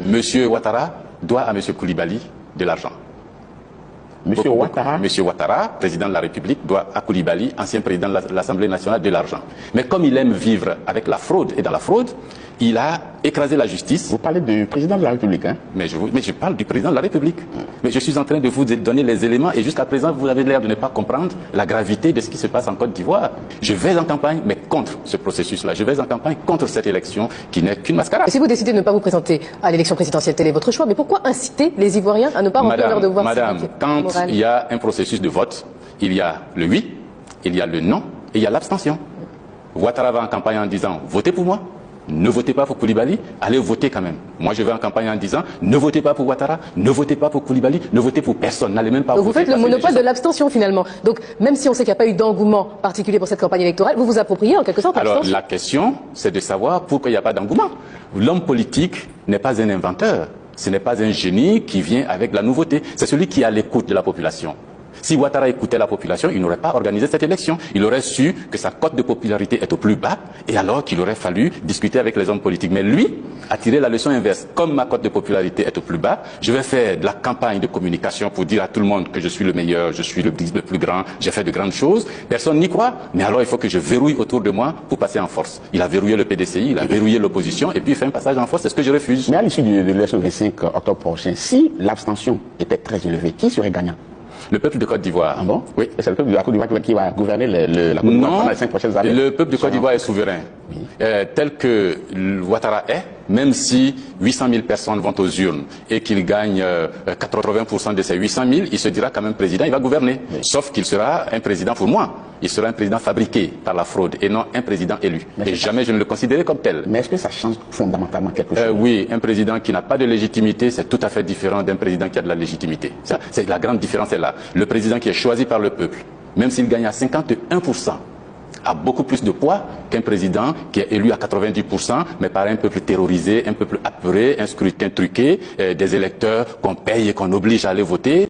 Monsieur Ouattara doit à Monsieur Koulibaly de l'argent. Monsieur Ouattara, Monsieur Ouattara, président de la République, doit à Koulibaly, ancien président de l'Assemblée nationale, de l'argent. Mais comme il aime vivre avec la fraude et dans la fraude, il a écrasé la justice. vous parlez du président de la République, hein? Mais je parle du président de la République. Mais je suis en train de vous donner les éléments et jusqu'à présent, vous avez l'air de ne pas comprendre la gravité de ce qui se passe en Côte d'Ivoire. Je vais en campagne, mais contre ce processus-là. Je vais en campagne contre cette élection qui n'est qu'une mascarade. Et si vous décidez de ne pas vous présenter à l'élection présidentielle, tel est votre choix, mais pourquoi inciter les Ivoiriens à ne pas remplir leur devoir Madame, civique, quand moral? il y a un processus de vote, il y a le oui, il y a le non et il y a l'abstention. Ouattara va en campagne en disant « Votez pour moi ». Ne votez pas pour Koulibaly, allez voter quand même. Moi, je vais en campagne en disant ne votez pas pour Ouattara, ne votez pas pour Koulibaly, ne votez pour personne, n'allez même pas Donc voter. vous faites le monopole de l'abstention finalement. Donc même si on sait qu'il n'y a pas eu d'engouement particulier pour cette campagne électorale, vous vous appropriez en quelque sorte Alors l'abstention. la question, c'est de savoir pourquoi il n'y a pas d'engouement. L'homme politique n'est pas un inventeur, ce n'est pas un génie qui vient avec la nouveauté, c'est celui qui est à l'écoute de la population. Si Ouattara écoutait la population, il n'aurait pas organisé cette élection. Il aurait su que sa cote de popularité est au plus bas et alors qu'il aurait fallu discuter avec les hommes politiques. Mais lui a tiré la leçon inverse. Comme ma cote de popularité est au plus bas, je vais faire de la campagne de communication pour dire à tout le monde que je suis le meilleur, je suis le plus grand, j'ai fait de grandes choses. Personne n'y croit, mais alors il faut que je verrouille autour de moi pour passer en force. Il a verrouillé le PDCI, il a verrouillé l'opposition et puis il fait un passage en force, c'est ce que je refuse. Mais à l'issue de l'élection du 25 octobre prochain, si l'abstention était très élevée, qui serait gagnant? Le peuple de Côte d'Ivoire. Ah bon? Oui. Et c'est le peuple de la Côte d'Ivoire qui va gouverner la Côte d'Ivoire pendant les 5 prochaines années? Le peuple de Côte d'Ivoire est souverain. Oui. Tel que Ouattara est, même si 800 000 personnes vont aux urnes et qu'il gagne 80% de ces 800 000, il se dira quand même président, il va gouverner. Oui. Sauf qu'il sera un président pour moi. Il sera un président fabriqué par la fraude et non un président élu. Et jamais je ne le considérais comme tel. Mais est-ce que ça change fondamentalement quelque chose? Oui, un président qui n'a pas de légitimité, c'est tout à fait différent d'un président qui a de la légitimité. C'est la grande différence est là. Le président qui est choisi par le peuple, même s'il gagne à 51%, a beaucoup plus de poids qu'un président qui est élu à 90%, mais par un peuple terrorisé, un peuple apeuré, un scrutin truqué, des électeurs qu'on paye et qu'on oblige à aller voter.